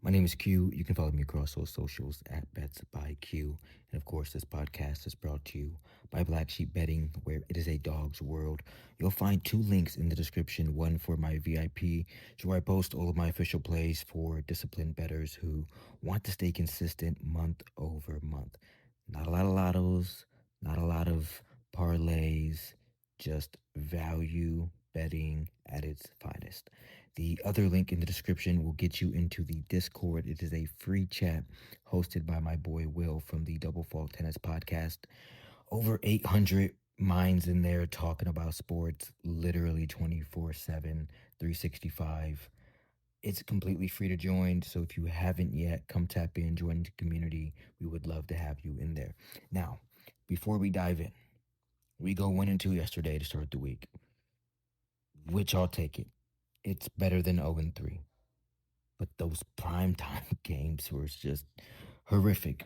My name is Q. You can follow me across all socials at Bets by Q. And of course, this podcast is brought to you by Black Sheep Betting, where it is a dog's world. You'll find two links in the description, one for my VIP, where I post all of my official plays for disciplined bettors who want to stay consistent month over month. Not a lot of lottos, not a lot of parlays, just value betting at its finest. The other link in the description will get you into the Discord. It is a free chat hosted by my boy Will from the Double Fault Tennis Podcast. Over 800 minds in there talking about sports literally 24/7, 365. It's completely free to join, so if you haven't yet, come tap in, join the community. We would love to have you in there. Now, before we dive in, we go 1-2 yesterday to start the week, which I'll take it. It's better than 0-3. But those primetime games were just horrific.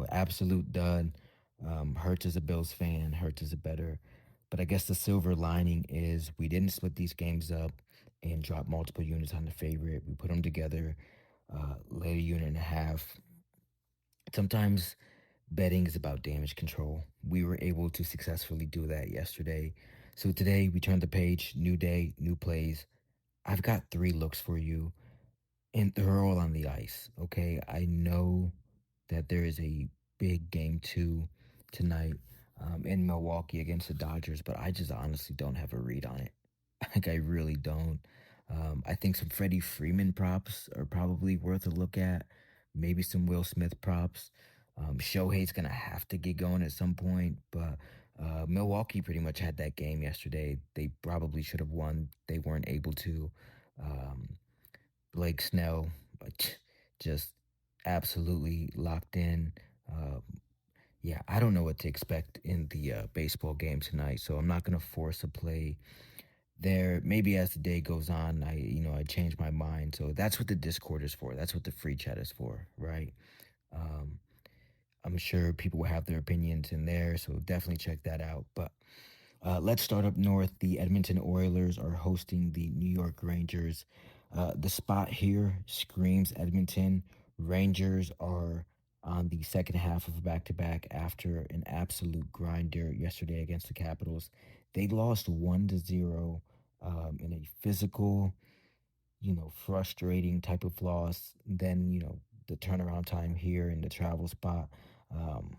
Absolute dud. Hurts as a Bills fan, hurts as a better. But I guess the silver lining is we didn't split these games up and drop multiple units on the favorite. We put them together, laid a unit and a half. Sometimes betting is about damage control. We were able to successfully do that yesterday. So today we turned the page, new day, new plays. I've got three looks for you, and they're all on the ice. Okay, I know that there is a big game two tonight in Milwaukee against the Dodgers, but I just honestly don't have a read on it. Like, I really don't. I think some Freddie Freeman props are probably worth a look at. Maybe some Will Smith props. Shohei's gonna have to get going at some point, but Milwaukee pretty much had that game yesterday. They probably should have won. They weren't able to. Um, Blake Snell, just absolutely locked in. Um, yeah, I don't know what to expect in the baseball game tonight, so I'm not gonna force a play there. Maybe as the day goes on, I change my mind. So that's what the Discord is for. That's what the free chat is for, right? Um, I'm sure people will have their opinions in there, so definitely check that out. But let's start up north. The Edmonton Oilers are hosting the New York Rangers. The spot here screams Edmonton. Rangers are on the second half of a back to back after an absolute grinder yesterday against the Capitals. They lost 1-0 in a physical, frustrating type of loss. Then, the turnaround time here in the travel spot. Um,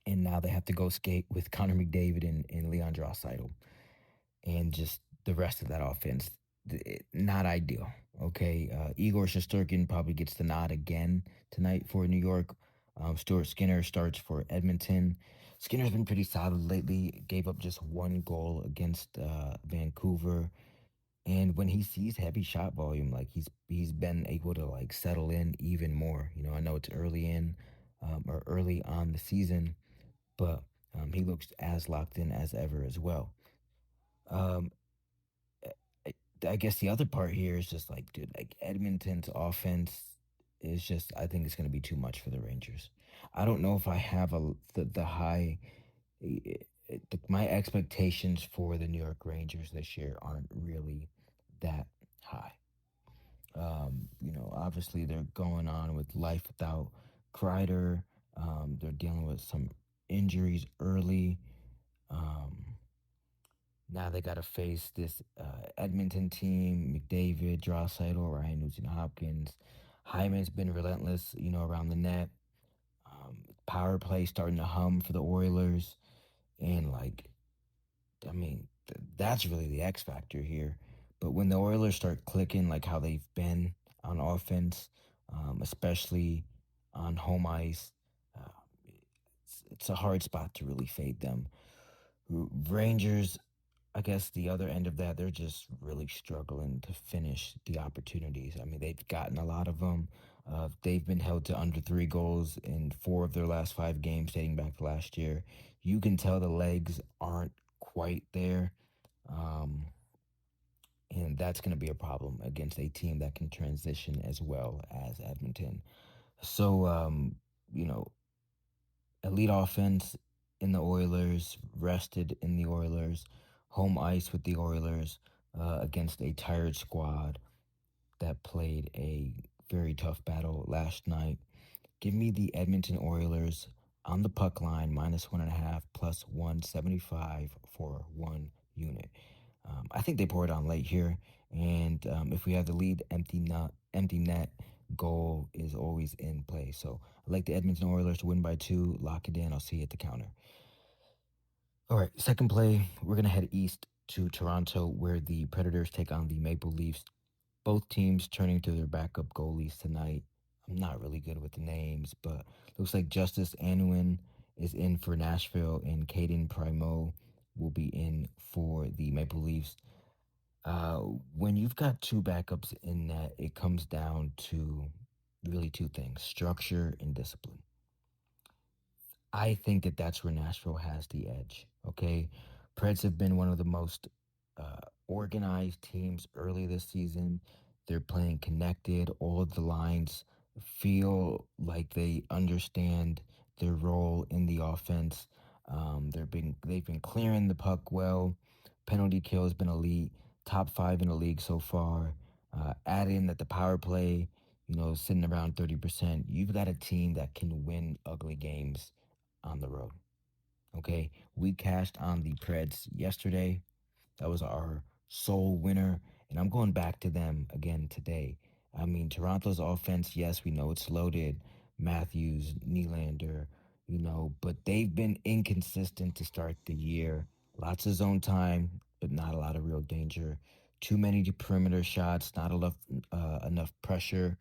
and now they have to go skate with Connor McDavid and Leon Draisaitl, and just the rest of that offense, not ideal. Okay, Igor Shesterkin probably gets the nod again tonight for New York. Stuart Skinner starts for Edmonton. Skinner's been pretty solid lately. Gave up just one goal against Vancouver, and when he sees heavy shot volume, like he's been able to like settle in even more. I know it's early in or early on the season, but he looks as locked in as ever as well. Um, I, I guess the other part here is just like, dude, like Edmonton's offense is just, I think it's going to be too much for the Rangers. I don't know if I have the high. My expectations for the New York Rangers this year aren't really that high. Obviously they're going on with life without Kreider. They're dealing with some injuries early. Um, Now they got to face this Edmonton team: McDavid, Draisaitl, Ryan Nugent-Hopkins. Hyman's been relentless, around the net. Power play starting to hum for the Oilers, and that's really the X factor here. But when the Oilers start clicking, like how they've been on offense, especially on home ice, uh, it's a hard spot to really fade them. Rangers, I guess the other end of that, they're just really struggling to finish the opportunities. I mean, they've gotten a lot of them. They've been held to under 3 goals in 4 of their last 5 games dating back to last year. You can tell the legs aren't quite there. Um, and that's going to be a problem against a team that can transition as well as Edmonton. So, you know, elite offense in the Oilers, rested in the Oilers, home ice with the Oilers against a tired squad that played a very tough battle last night. Give me the Edmonton Oilers on the puck line, -1.5, plus 175 for 1 unit. I think they pour it on late here, and if we have the lead, empty net goal is always in play. So I like the Edmonton Oilers to win by 2. Lock it in. I'll see you at the counter. All right, second play, we're gonna head east to Toronto, where the Predators take on the Maple Leafs. Both teams turning to their backup goalies tonight. I'm not really good with the names, but looks like Justice Anuin is in for Nashville, and Caden Primo will be in for the Maple Leafs. Uh, when you've got two backups in net, it comes down to really two things: structure and discipline. I think that that's where Nashville has the edge. Okay, Preds have been one of the most uh, organized teams early this season. They're playing connected. All of the lines feel like they understand their role in the offense. They've been clearing the puck well. Penalty kill has been elite. Top five in the league so far. Add in that the power play, sitting around 30%. You've got a team that can win ugly games on the road. Okay, we cashed on the Preds yesterday. That was our sole winner, and I'm going back to them again today. I mean, Toronto's offense, yes, we know it's loaded. Matthews, Nylander, but they've been inconsistent to start the year. Lots of zone time, but not a lot of real danger. Too many perimeter shots, not enough pressure,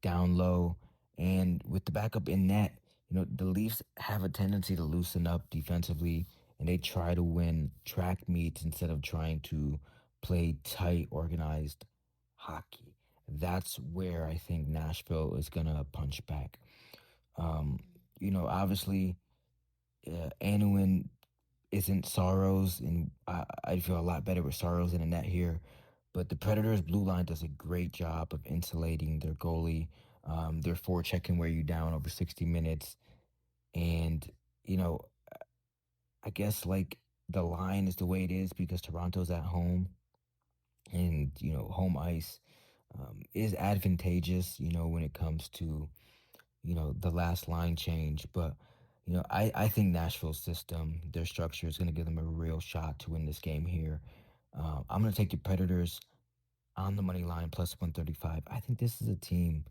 down low. And with the backup in net, the Leafs have a tendency to loosen up defensively, and they try to win track meets instead of trying to play tight, organized hockey. That's where I think Nashville is going to punch back. Um, obviously, Anuin isn't Soros, and I feel a lot better with Soros in the net here. But the Predators' blue line does a great job of insulating their goalie. Their forecheck can wear you down over 60 minutes. And, you know, I guess like the line is the way it is because Toronto's at home and, home ice is advantageous, when it comes to the last line change. But, I think Nashville's system, their structure is going to give them a real shot to win this game here. I'm going to take the Predators on the money line plus 135. I think this is a team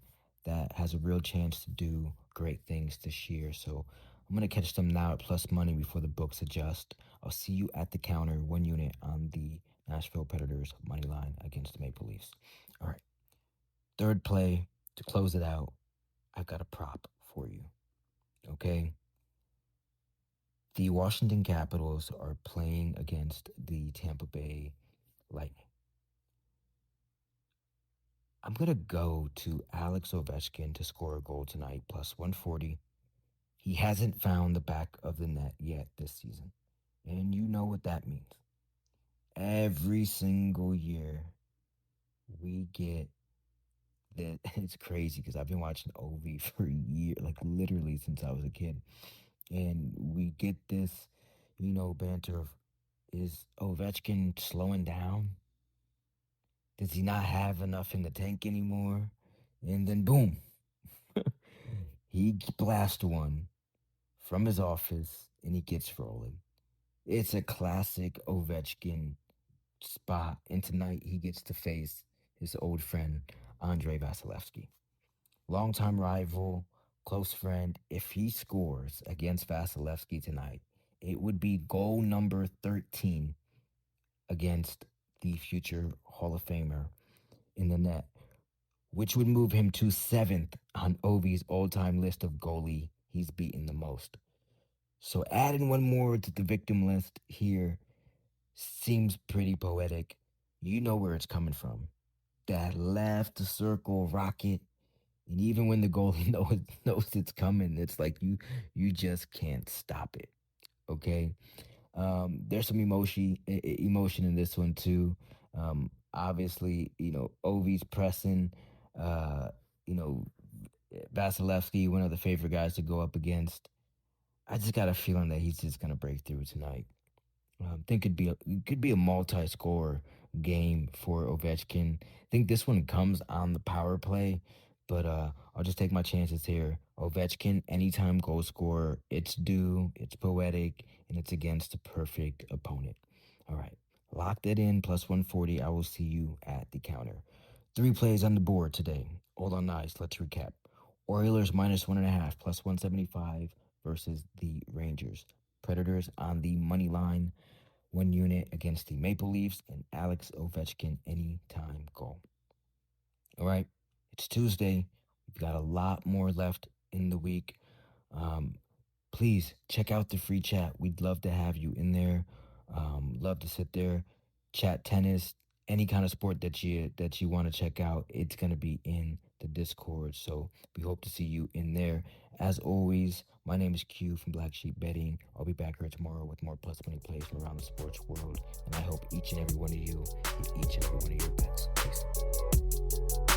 that has a real chance to do great things this year. So I'm going to catch them now at plus money before the books adjust. I'll see you at the counter, 1 unit on the Nashville Predators money line against the Maple Leafs. All right. Third play to close it out. I've got a prop for you. Okay. The Washington Capitals are playing against the Tampa Bay Lightning. I'm going to go to Alex Ovechkin to score a goal tonight, plus 140. He hasn't found the back of the net yet this season. And you know what that means. Every single year, we get that. It's crazy because I've been watching OV for a year, like literally since I was a kid. And we get this, banter of, is Ovechkin slowing down? Does he not have enough in the tank anymore? And then boom, he blasts one from his office and he gets rolling. It's a classic Ovechkin spot. And tonight he gets to face his old friend, Andrei Vasilevsky. Longtime rival, close friend. If he scores against Vasilevsky tonight, it would be goal number 13 against the future Hall of Famer in the net, which would move him to 7th on Ovi's all-time list of goalie he's beaten the most. So adding one more to the victim list here seems pretty poetic. You know where it's coming from. That left circle rocket. And even when the goalie knows it's coming, it's like you just can't stop it. Okay. There's some emotion in this one too. Obviously, Ovi's pressing. Uh, you know, Vasilevsky, one of the favorite guys to go up against. I just got a feeling that he's just gonna break through tonight. Think it could be a multi-score game for Ovechkin. I think this one comes on the power play, but I'll just take my chances here. Ovechkin, anytime goal scorer, it's due, it's poetic, and it's against the perfect opponent. All right, lock that in, plus 140. I will see you at the counter. 3 plays on the board today. All on ice. Let's recap. Oilers minus 1.5, plus 175 versus the Rangers. Predators on the money line, 1 unit against the Maple Leafs, and Alex Ovechkin anytime goal. All right, it's Tuesday. We've got a lot more left in the week. Um, Please check out the free chat. We'd love to have you in there. Love to sit there, chat tennis, any kind of sport that you want to check out. It's gonna be in the Discord. So we hope to see you in there. As always, my name is Q from Black Sheep Betting. I'll be back here tomorrow with more plus money plays from around the sports world. And I hope each and every one of you hit each and every one of your bets. Peace.